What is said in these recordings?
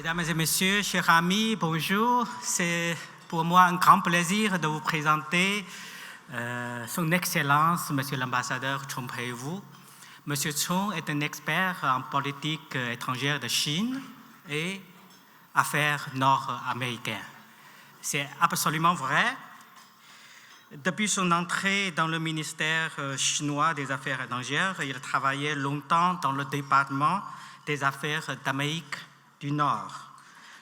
Mesdames et messieurs, chers amis, bonjour. C'est pour moi un grand plaisir de vous présenter Son Excellence, Monsieur l'ambassadeur Chong Peiwu. Monsieur Chong est un expert en politique étrangère de Chine et affaires nord-américaines. C'est absolument vrai. Depuis son entrée dans le ministère chinois des Affaires étrangères, il travaillait longtemps dans le département des Affaires d'Amérique du Nord.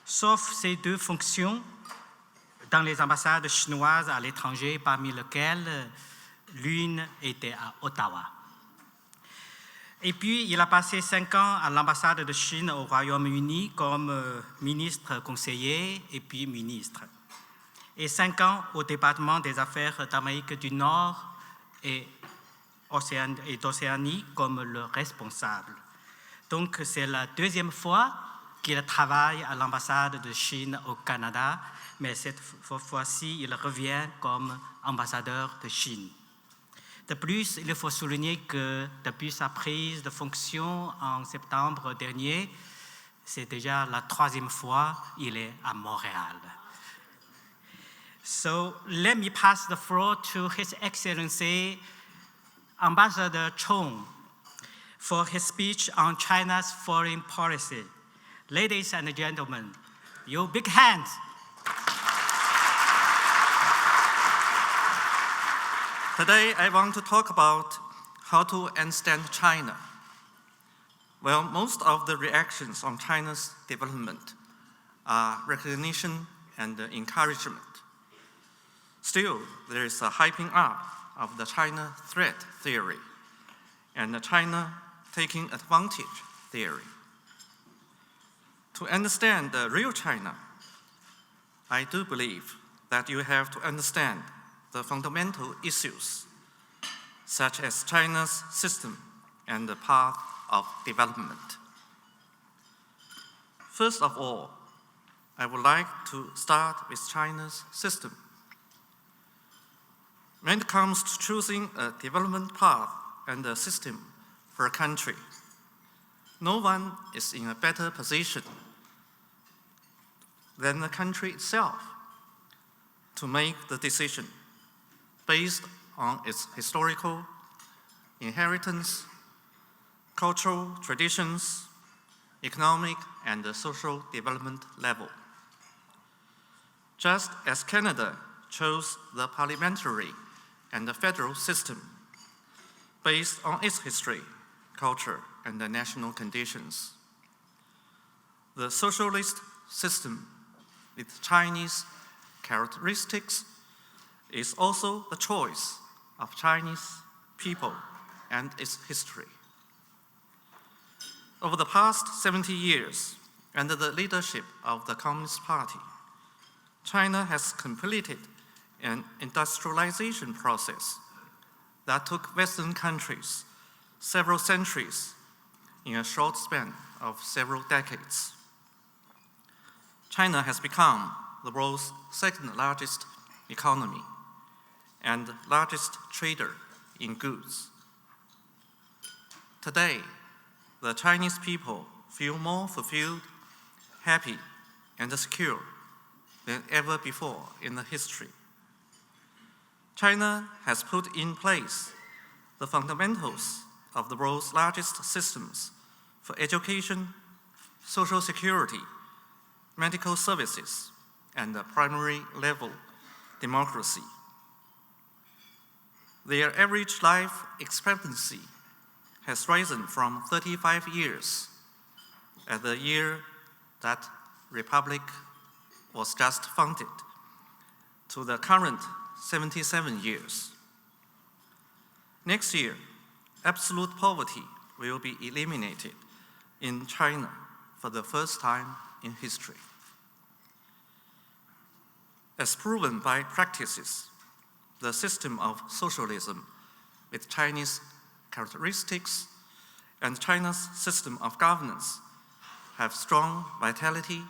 Sauf ces deux fonctions dans les ambassades chinoises à l'étranger, parmi lesquelles l'une était à Ottawa. Et puis, il a passé 5 ans à l'ambassade de Chine au Royaume-Uni comme ministre conseiller et puis ministre. Et 5 ans au département des Affaires d'Amérique du Nord et d'Océanie comme le responsable. Donc, c'est la deuxième fois qu'il travaille à l'ambassade de Chine au Canada, mais cette fois-ci, il revient comme ambassadeur de Chine. De plus, il faut souligner que depuis sa prise de fonction en septembre dernier, c'est déjà la 3e fois qu'il est à Montréal. So, let me pass the floor to His Excellency Ambassador Chong for his speech on China's foreign policy. Ladies and gentlemen, your big hands. Today, I want to talk about how to understand China. Well, most of the reactions on China's development are recognition and encouragement. Still, there is a hyping up of the China threat theory and the China taking advantage theory. To understand the real China, I do believe that you have to understand the fundamental issues, such as China's system and the path of development. First of all, I would like to start with China's system. When it comes to choosing a development path and a system for a country, no one is in a better position than the country itself to make the decision based on its historical inheritance, cultural traditions, economic and social development level. Just as Canada chose the parliamentary and the federal system based on its history, culture, and the national conditions, the socialist system with Chinese characteristics is also the choice of Chinese people and its history. Over the past 70 years, under the leadership of the Communist Party, China has completed an industrialization process that took Western countries several centuries in a short span of several decades. China has become the world's 2nd largest economy and largest trader in goods. Today, the Chinese people feel more fulfilled, happy, and secure than ever before in the history. China has put in place the fundamentals of the world's largest systems for education, social security, medical services, and primary level democracy. Their average life expectancy has risen from 35 years at the year that Republic was just founded to the current 77 years. Next year, absolute poverty will be eliminated in China for the first time in history. As proven by practices, the system of socialism with Chinese characteristics and China's system of governance have strong vitality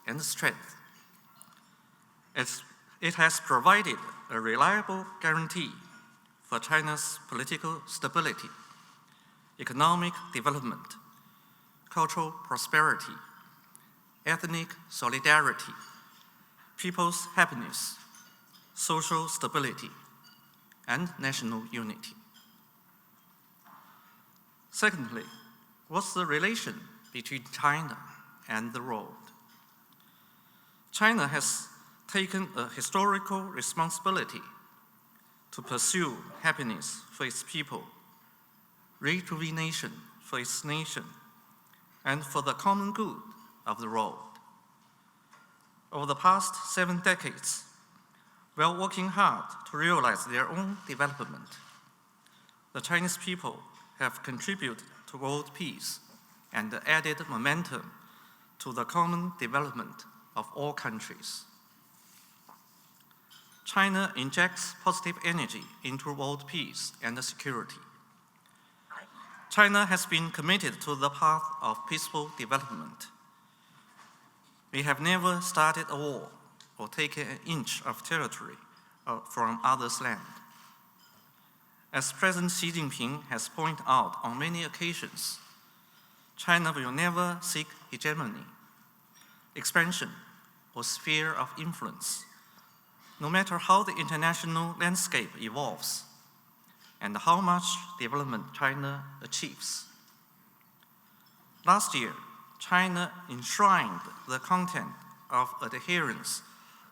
and strength. It has provided a reliable guarantee for China's political stability, economic development, cultural prosperity, ethnic solidarity, people's happiness, social stability, and national unity. Secondly, what's the relation between China and the world? China has taken a historical responsibility to pursue happiness for its people, rejuvenation for its nation, and for the common good of the world. Over the past 7 decades, while working hard to realize their own development, the Chinese people have contributed to world peace and added momentum to the common development of all countries. China injects positive energy into world peace and security. China has been committed to the path of peaceful development. We have never started a war or taken an inch of territory from others' land. As President Xi Jinping has pointed out on many occasions, China will never seek hegemony, expansion, or sphere of influence, no matter how the international landscape evolves and how much development China achieves. Last year, China enshrined the content of adherence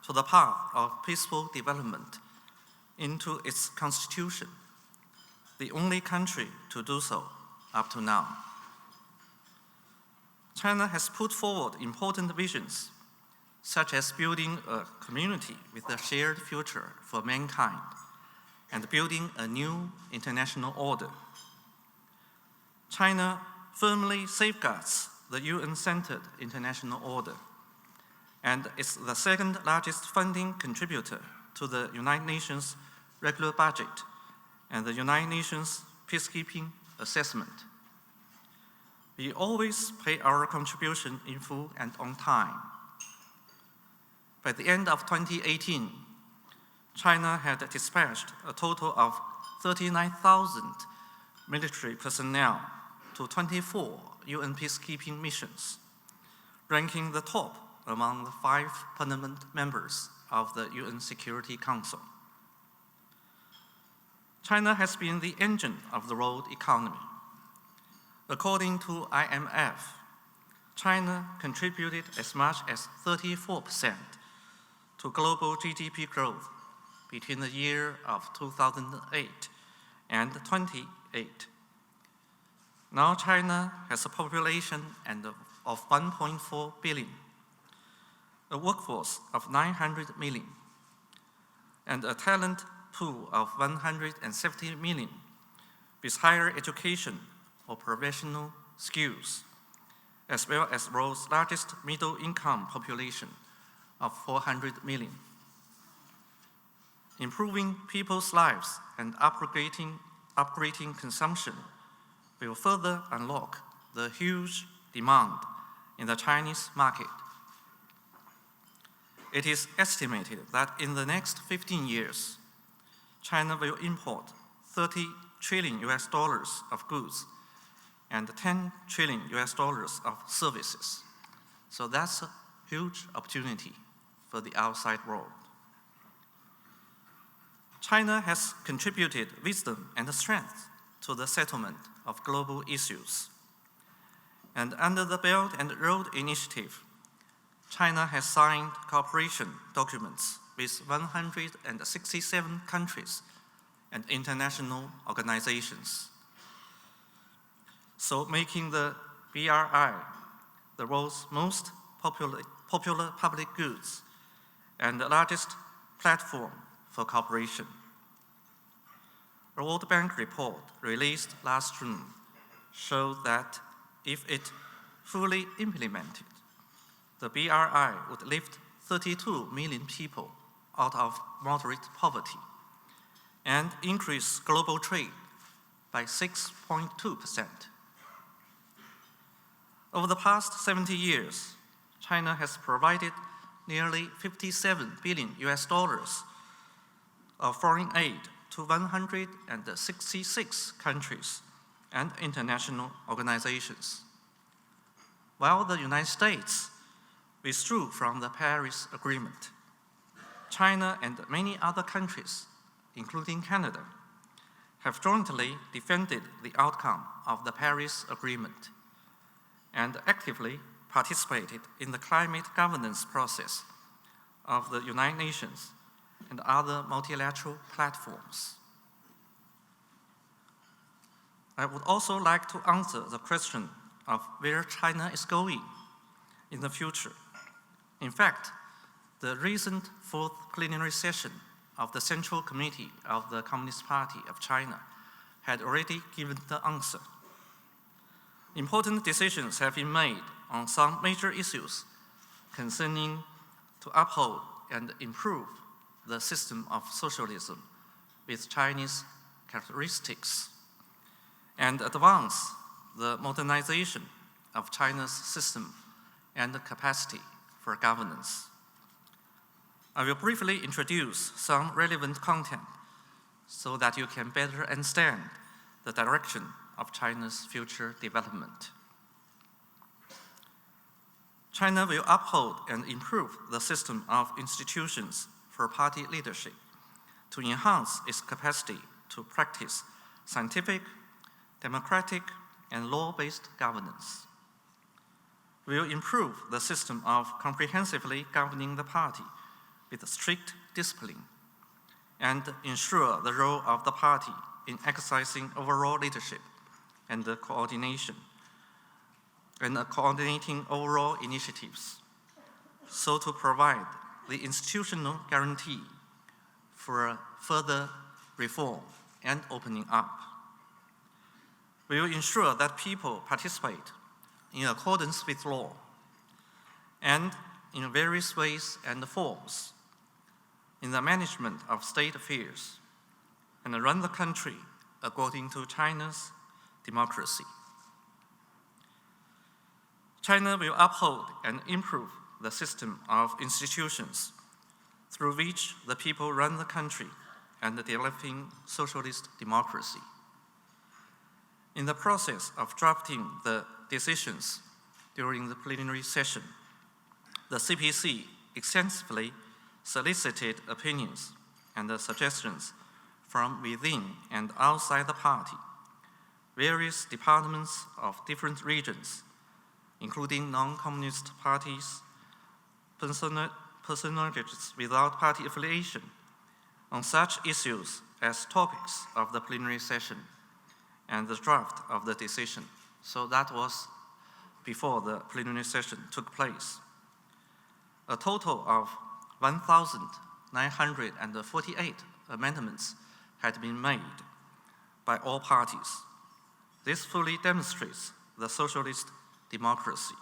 to the path of peaceful development into its constitution, the only country to do so up to now. China has put forward important visions, such as building a community with a shared future for mankind and building a new international order. China firmly safeguards the UN-centered international order and is the second largest funding contributor to the United Nations regular budget and the United Nations peacekeeping assessment. We always pay our contribution in full and on time. By the end of 2018, China had dispatched a total of 39,000 military personnel to 24 UN peacekeeping missions, ranking the top among the 5 permanent members of the UN Security Council. China has been the engine of the world economy. According to IMF, China contributed as much as 34% to global GDP growth between the year of 2008 and 2008. Now China has a population of 1.4 billion, a workforce of 900 million, and a talent pool of 170 million with higher education or professional skills, as well as the world's largest middle-income population of 400 million. Improving people's lives and upgrading consumption will further unlock the huge demand in the Chinese market. It is estimated that in the next 15 years, China will import $30 trillion of goods and $10 trillion of services. So that's a huge opportunity for the outside world. China has contributed wisdom and strength to the settlement of global issues. And under the Belt and Road Initiative, China has signed cooperation documents with 167 countries and international organizations, so making the BRI the world's most popular public goods and the largest platform for cooperation. A World Bank report released last June showed that if it fully implemented, the BRI would lift 32 million people out of moderate poverty and increase global trade by 6.2%. Over the past 70 years, China has provided nearly $57 billion of foreign aid to 166 countries and international organizations, while the United States withdrew from the Paris Agreement. China and many other countries, including Canada, have jointly defended the outcome of the Paris Agreement and actively participated in the climate governance process of the United Nations and other multilateral platforms. I would also like to answer the question of where China is going in the future. In fact, the recent fourth plenary session of the Central Committee of the Communist Party of China had already given the answer. Important decisions have been made on some major issues concerning to uphold and improve the system of socialism with Chinese characteristics and advance the modernization of China's system and capacity for governance. I will briefly introduce some relevant content so that you can better understand the direction of China's future development. China will uphold and improve the system of institutions for party leadership to enhance its capacity to practice scientific, democratic, and law-based governance. We will improve the system of comprehensively governing the party with strict discipline and ensure the role of the party in exercising overall leadership and coordination and coordinating overall initiatives, so to provide the institutional guarantee for further reform and opening up. We will ensure that people participate in accordance with law and in various ways and forms in the management of state affairs and run the country according to China's democracy. China will uphold and improve the system of institutions through which the people run the country and the developing socialist democracy. In the process of drafting the decisions during the plenary session, the CPC extensively solicited opinions and suggestions from within and outside the party, various departments of different regions, including non-communist parties, personalities without party affiliation, on such issues as topics of the plenary session and the draft of the decision. So that was before the plenary session took place. A total of 1,948 amendments had been made by all parties. This fully demonstrates the socialist democracy.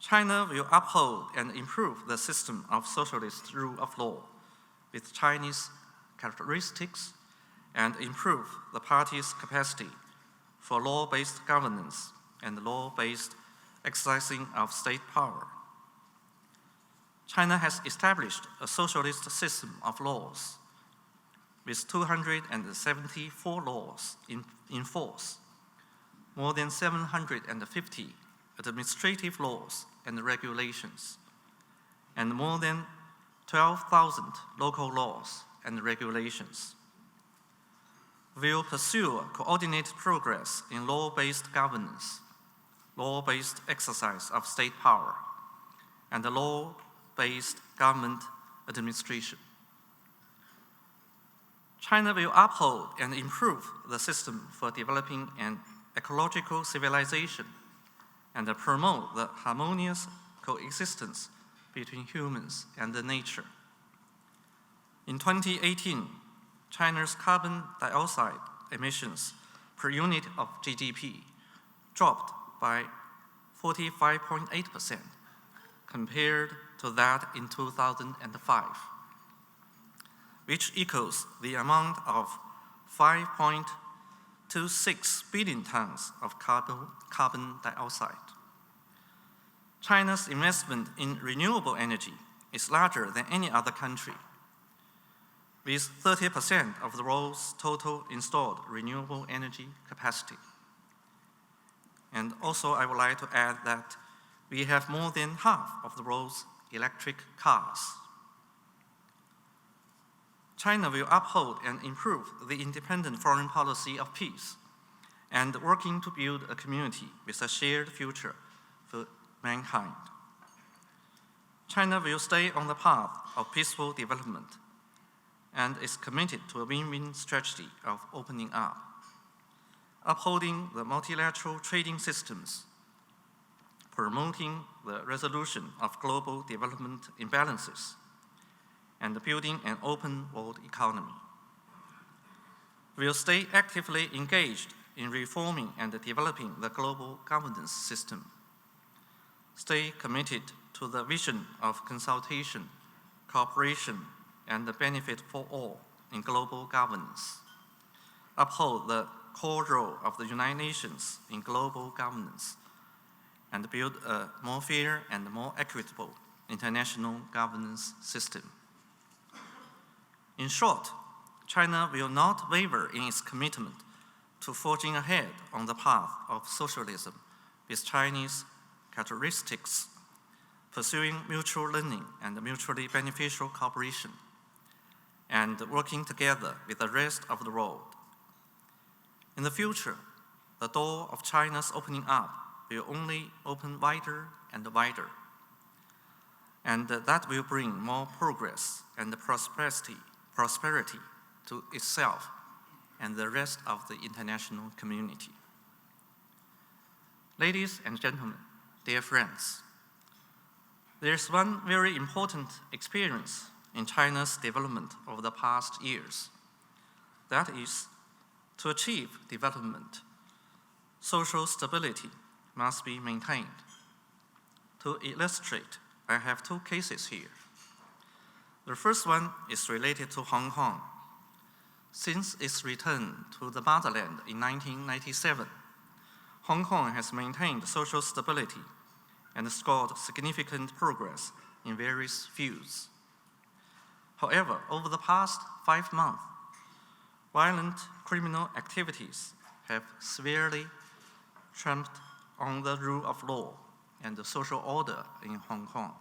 China will uphold and improve the system of socialist rule of law with Chinese characteristics and improve the party's capacity for law-based governance and law-based exercising of state power. China has established a socialist system of laws with 274 laws in force, more than 750 administrative laws and regulations, and more than 12,000 local laws and regulations. We will pursue coordinated progress in law-based governance, law-based exercise of state power, and law-based government administration. China will uphold and improve the system for developing an ecological civilization and promote the harmonious coexistence between humans and nature. In 2018, China's carbon dioxide emissions per unit of GDP dropped by 45.8% compared to that in 2005, which equals the amount of 5.26 billion tons of carbon dioxide. China's investment in renewable energy is larger than any other country, with 30% of the world's total installed renewable energy capacity. And also, I would like to add that we have more than half of the world's electric cars. China will uphold and improve the independent foreign policy of peace and working to build a community with a shared future for mankind. China will stay on the path of peaceful development and is committed to a win-win strategy of opening up, upholding the multilateral trading systems, promoting the resolution of global development imbalances, and building an open world economy. We will stay actively engaged in reforming and developing the global governance system, stay committed to the vision of consultation, cooperation, and the benefit for all in global governance, uphold the core role of the United Nations in global governance, and build a more fair and more equitable international governance system. In short, China will not waver in its commitment to forging ahead on the path of socialism with Chinese characteristics, pursuing mutual learning and mutually beneficial cooperation, and working together with the rest of the world. In the future, the door of China's opening up will only open wider and wider, and that will bring more progress and prosperity to itself and the rest of the international community. Ladies and gentlemen, dear friends, there's one very important experience in China's development over the past years. That is, to achieve development, social stability must be maintained. To illustrate, I have two cases here. The first one is related to Hong Kong. Since its return to the motherland in 1997, Hong Kong has maintained social stability and scored significant progress in various fields. However, over the past 5 months, violent criminal activities have severely trampled on the rule of law and the social order in Hong Kong,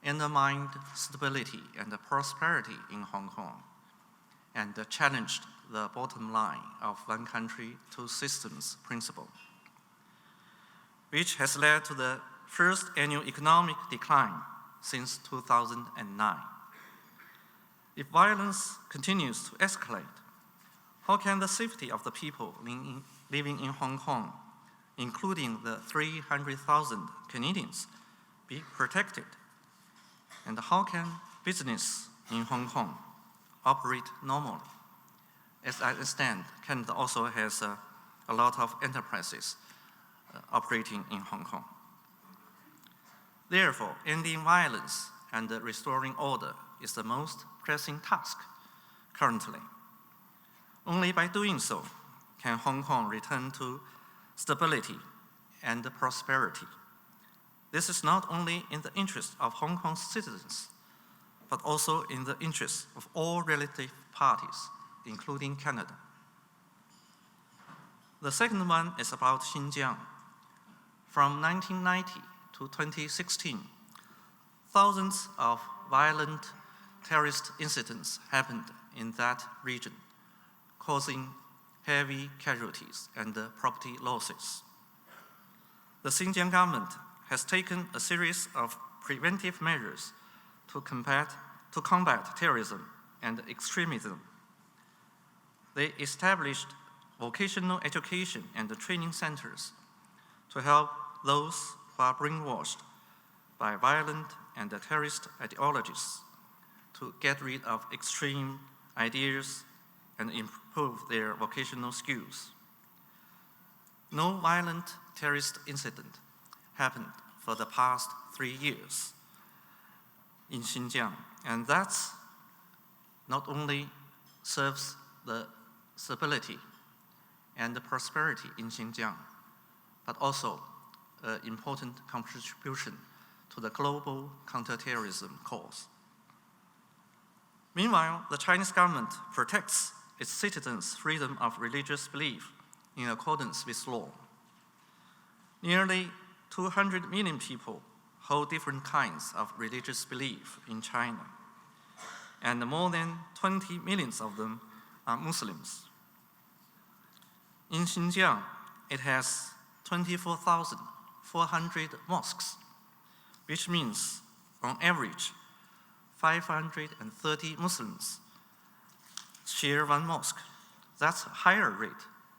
undermined stability and prosperity in Hong Kong, and challenged the bottom line of one country, two systems principle, which has led to the first annual economic decline since 2009. If violence continues to escalate, how can the safety of the people living in Hong Kong, including the 300,000 Canadians, be protected? And how can business in Hong Kong operate normally? As I understand, Canada also has a lot of enterprises operating in Hong Kong. Therefore, ending violence and restoring order is the most pressing task currently. Only by doing so can Hong Kong return to stability and prosperity. This is not only in the interest of Hong Kong's citizens, but also in the interest of all relative parties, including Canada. The second one is about Xinjiang. From 1990 to 2016, thousands of violent terrorist incidents happened in that region, causing heavy casualties and property losses. The Xinjiang government has taken a series of preventive measures to combat terrorism and extremism. They established vocational education and training centers to help those who are brainwashed by violent and terrorist ideologies to get rid of extreme ideas and improve their vocational skills. No violent terrorist incident happened for the past 3 years in Xinjiang, and that's not only serves the stability and the prosperity in Xinjiang, but also an important contribution to the global counterterrorism cause. Meanwhile, the Chinese government protects its citizens' freedom of religious belief in accordance with law. Nearly 200 million people hold different kinds of religious belief in China, and more than 20 million of them are Muslims. In Xinjiang, it has 24,400 mosques, which means, on average, 530 Muslims share one mosque. That's a higher rate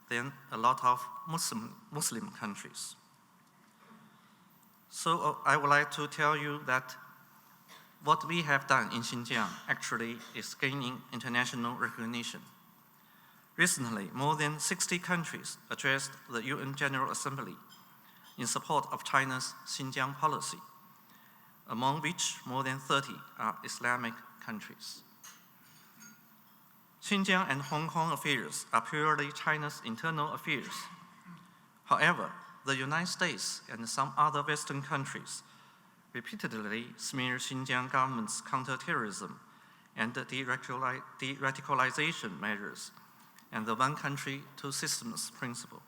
than a lot of Muslim countries. So I would like to tell you that what we have done in Xinjiang actually is gaining international recognition. Recently, more than 60 countries addressed the UN General Assembly in support of China's Xinjiang policy, among which more than 30 are Islamic countries. Xinjiang and Hong Kong affairs are purely China's internal affairs. However, the United States and some other Western countries repeatedly smear Xinjiang government's counterterrorism and de-radicalization measures and the one country, two systems principle,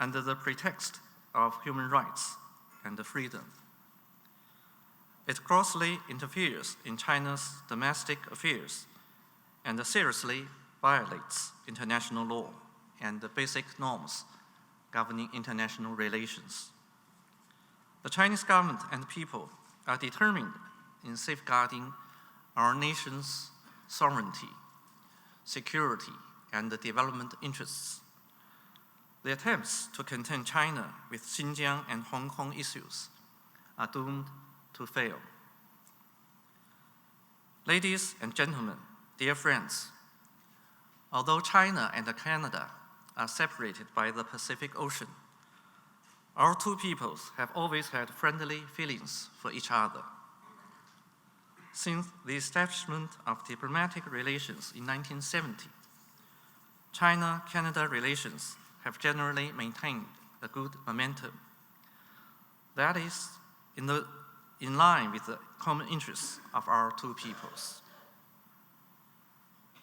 under the pretext of human rights and freedom. It grossly interferes in China's domestic affairs and seriously violates international law and the basic norms governing international relations. The Chinese government and people are determined in safeguarding our nation's sovereignty, security, and the development interests. The attempts to contain China with Xinjiang and Hong Kong issues are doomed to fail. Ladies and gentlemen, dear friends, although China and Canada are separated by the Pacific Ocean, our two peoples have always had friendly feelings for each other. Since the establishment of diplomatic relations in 1970, China-Canada relations have generally maintained a good momentum. That is in line with the common interests of our two peoples.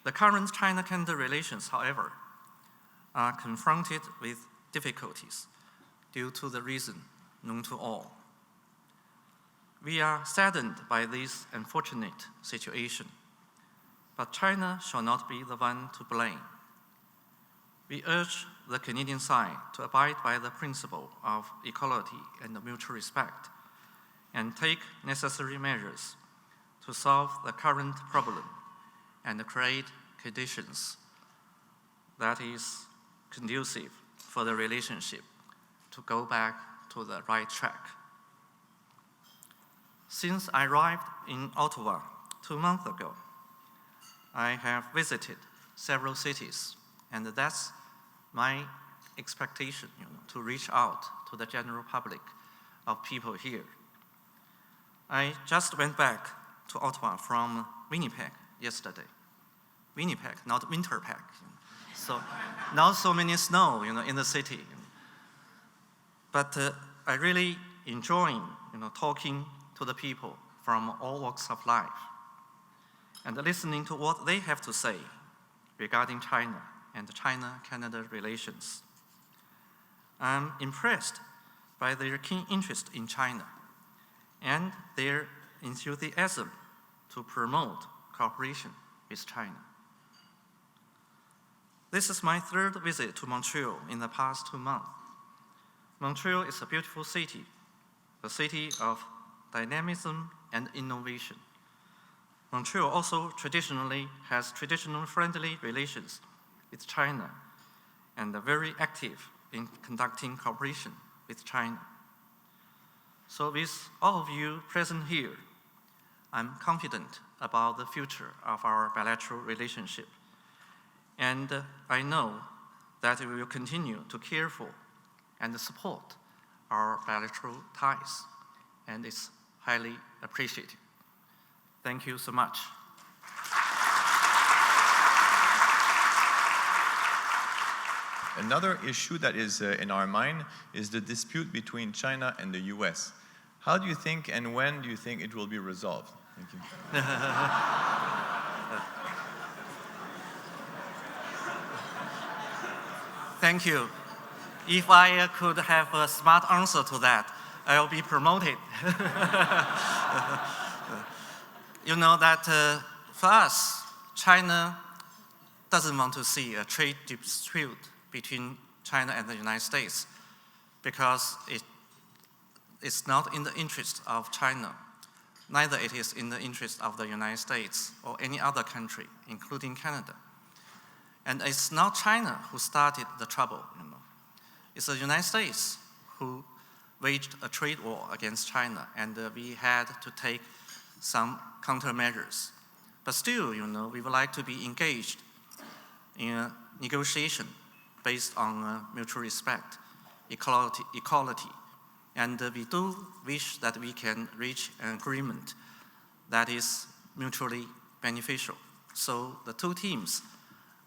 The current China-Canada relations, however, are confronted with difficulties due to the reason known to all. We are saddened by this unfortunate situation, but China shall not be the one to blame. We urge the Canadian side to abide by the principle of equality and mutual respect and take necessary measures to solve the current problem and create conditions that is conducive for the relationship to go back to the right track. Since I arrived in Ottawa 2 months ago, I have visited several cities, and that's my expectation, to reach out to the general public of people here. I just went back to Ottawa from Winnipeg yesterday. Winnipeg, not Winterpeg. So not so many snow, in the city. But I really enjoy, talking to the people from all walks of life and listening to what they have to say regarding China and China-Canada relations. I'm impressed by their keen interest in China and their enthusiasm to promote cooperation with China. This is my third visit to Montreal in the past 2 months. Montreal is a beautiful city, a city of dynamism and innovation. Montreal also traditionally has friendly relations with China and are very active in conducting cooperation with China. So with all of you present here, I'm confident about the future of our bilateral relationship. And I know that we will continue to care for and support our bilateral ties, and it's highly appreciated. Thank you so much. Another issue that is in our mind is the dispute between China and the US. How do you think and when do you think it will be resolved? Thank you. Thank you. If I could have a smart answer to that, I'll be promoted. You know that for us, China doesn't want to see a trade dispute between China and the United States because it's not in the interest of China. Neither it is in the interest of the United States or any other country, including Canada. And it's not China who started the trouble, you know. It's the United States who waged a trade war against China, and we had to take some countermeasures. But still, you know, we would like to be engaged in a negotiation based on mutual respect, equality. And we do wish that we can reach an agreement that is mutually beneficial. So the two teams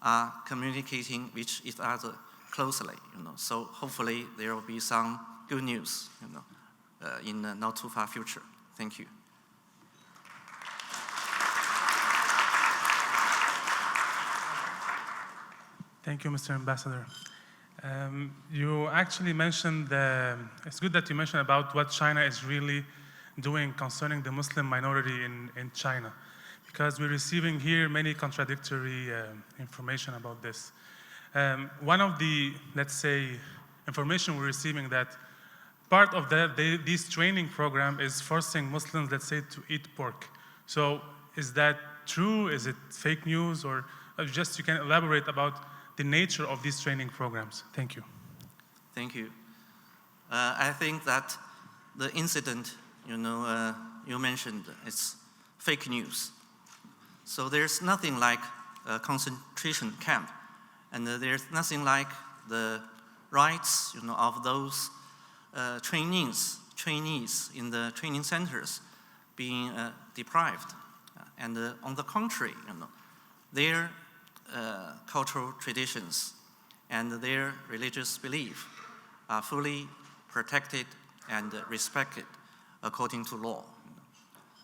are communicating with each other closely, you know. So hopefully there will be some good news, you know, in the not too far future. Thank you. Thank you, Mr. Ambassador. You actually mentioned, it's good that you mentioned about what China is really doing concerning the Muslim minority in China, because we're receiving here many contradictory information about this. One of the, let's say, information we're receiving that part of this training program is forcing Muslims, let's say, to eat pork. So is that true? Is it fake news? Or just you can elaborate about the nature of these training programs? Thank you. Thank you. I think that the incident, you know, you mentioned, it's fake news. So there's nothing like a concentration camp, and there's nothing like the rights, you know, of those trainees in the training centers being deprived. And on the contrary, you know, their cultural traditions and their religious belief are fully protected and respected according to law.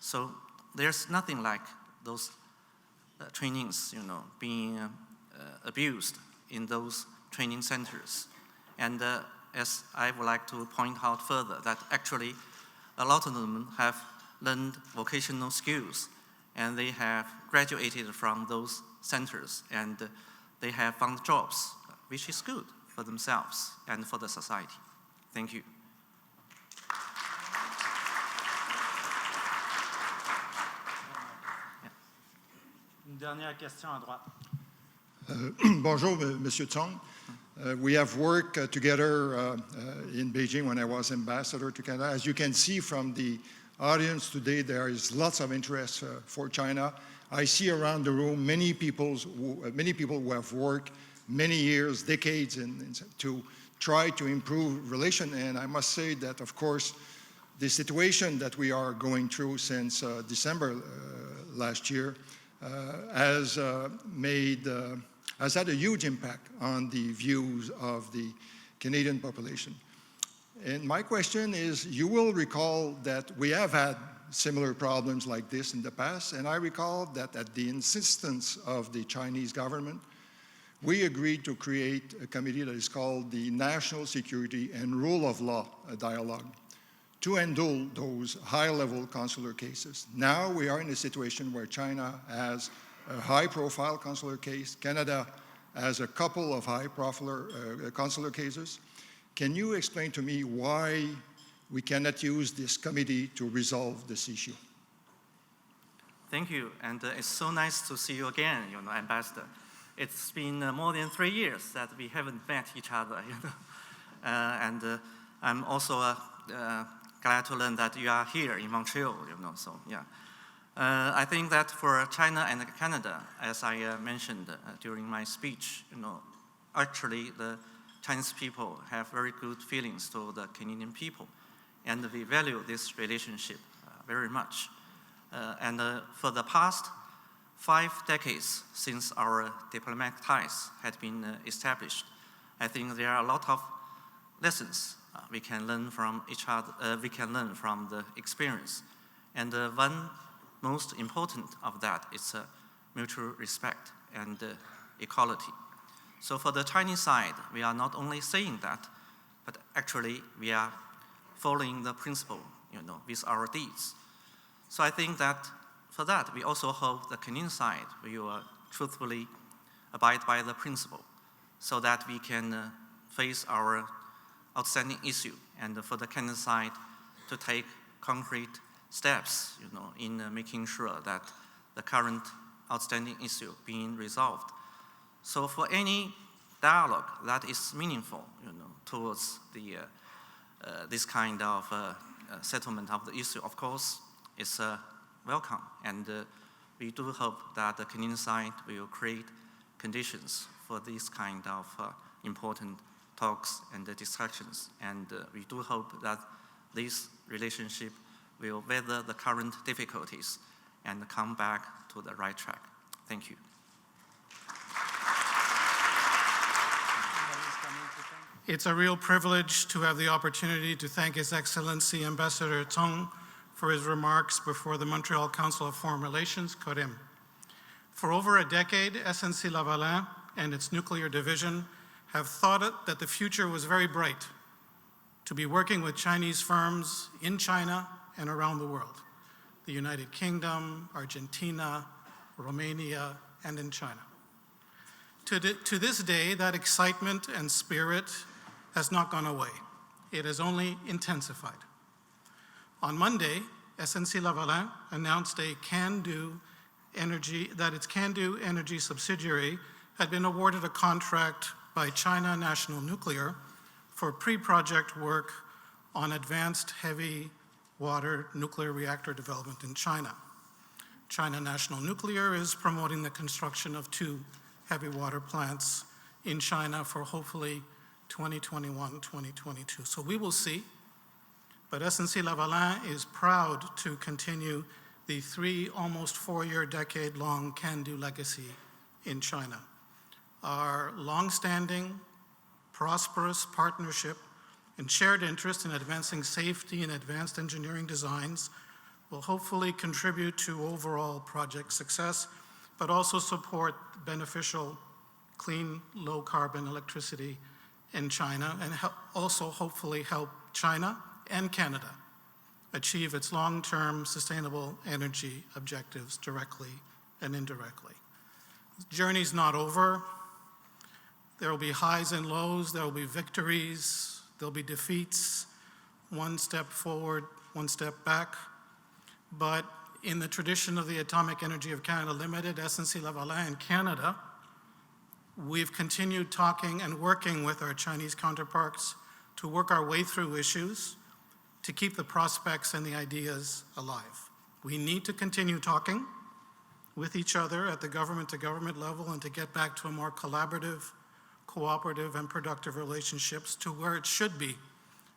So there's nothing like those trainings, you know, being abused in those training centers. And as I would like to point out further, that actually a lot of them have learned vocational skills, and they have graduated from those centers, and they have found jobs, which is good for themselves and for the society. Thank you. Une dernière question à droite. Bonjour, Monsieur Cong. We have worked together in Beijing when I was ambassador to Canada. As you can see from the audience today, there is lots of interest for China. I see around the room many people who have worked many years, decades, to try to improve relations. And I must say that, of course, the situation that we are going through since December last year has had a huge impact on the views of the Canadian population. And my question is, you will recall that we have had similar problems like this in the past, and I recall that at the insistence of the Chinese government, we agreed to create a committee that is called the National Security and Rule of Law Dialogue to handle those high-level consular cases. Now we are in a situation where China has a high-profile consular case. Canada has a couple of high-profile consular cases. Can you explain to me why we cannot use this committee to resolve this issue? Thank you, and it's so nice to see you again, you know, Ambassador. It's been more than 3 years that we haven't met each other, you know. And I'm also glad to learn that you are here in Montreal, you know, so yeah. I think that for China and Canada, as I mentioned during my speech, you know, actually the Chinese people have very good feelings to the Canadian people, and we value this relationship very much. And for the past 5 decades since our diplomatic ties had been established, I think there are a lot of lessons we can learn from each other. We can learn from the experience, and one most important of that is mutual respect and equality. So for the Chinese side, we are not only saying that, but actually we are following the principle, with our deeds. So I think that for that, we also hope the Canadian side will truthfully abide by the principle so that we can face our outstanding issue, and for the Canadian side to take concrete steps, in making sure that the current outstanding issue being resolved. So for any dialogue that is meaningful, towards the this kind of settlement of the issue, of course, is welcome. And we do hope that the Canadian side will create conditions for this kind of important talks and discussions. And we do hope that this relationship will weather the current difficulties and come back to the right track. Thank you. It's a real privilege to have the opportunity to thank His Excellency Ambassador Cong for his remarks before the Montreal Council of Foreign Relations, COREM. For over a decade, SNC-Lavalin and its nuclear division have thought that the future was very bright to be working with Chinese firms in China and around the world, the United Kingdom, Argentina, Romania, and in China. To this day, that excitement and spirit has not gone away. It has only intensified. On Monday, SNC-Lavalin announced its CanDo Energy subsidiary had been awarded a contract by China National Nuclear for pre-project work on advanced heavy water nuclear reactor development in China. China National Nuclear is promoting the construction of 2 heavy water plants in China for hopefully 2021, 2022. So we will see. But SNC-Lavalin is proud to continue the 3 almost 4-year decade-long CanDo legacy in China. Our long-standing, prosperous partnership and shared interest in advancing safety and advanced engineering designs will hopefully contribute to overall project success, but also support beneficial, clean, low-carbon electricity in China, and also hopefully help China and Canada achieve its long-term sustainable energy objectives directly and indirectly. The journey's not over. There will be highs and lows, there will be victories, there'll be defeats, 1 step forward, 1 step back. But in the tradition of the Atomic Energy of Canada Limited, SNC-Lavalin in Canada, we've continued talking and working with our Chinese counterparts to work our way through issues, to keep the prospects and the ideas alive. We need to continue talking with each other at the government-to-government level and to get back to a more collaborative, cooperative, and productive relationships to where it should be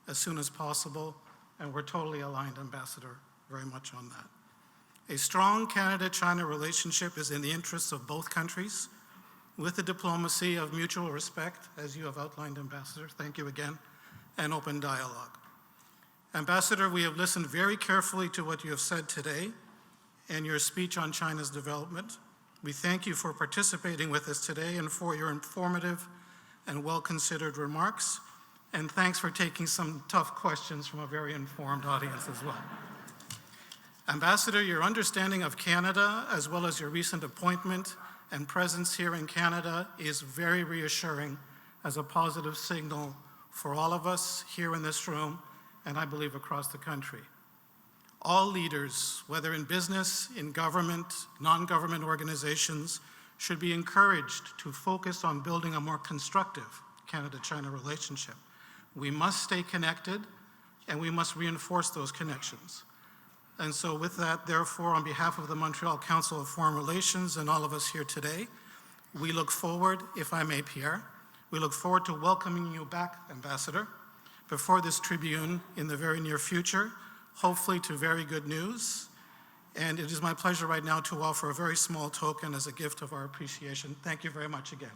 as soon as possible, and we're totally aligned, Ambassador, very much on that. A strong Canada-China relationship is in the interests of both countries, with the diplomacy of mutual respect, as you have outlined, Ambassador, thank you again, and open dialogue. Ambassador, we have listened very carefully to what you have said today and your speech on China's development. We thank you for participating with us today and for your informative and well-considered remarks. And thanks for taking some tough questions from a very informed audience as well. Ambassador, your understanding of Canada, as well as your recent appointment and presence here in Canada, is very reassuring as a positive signal for all of us here in this room, and I believe across the country. All leaders, whether in business, in government, non-government organizations, should be encouraged to focus on building a more constructive Canada-China relationship. We must stay connected, and we must reinforce those connections. And so with that, therefore, on behalf of the Montreal Council of Foreign Relations and all of us here today, we look forward, if I may, Pierre, we look forward to welcoming you back, Ambassador, before this tribune in the very near future, hopefully to very good news. And it is my pleasure right now to offer a very small token as a gift of our appreciation. Thank you very much again.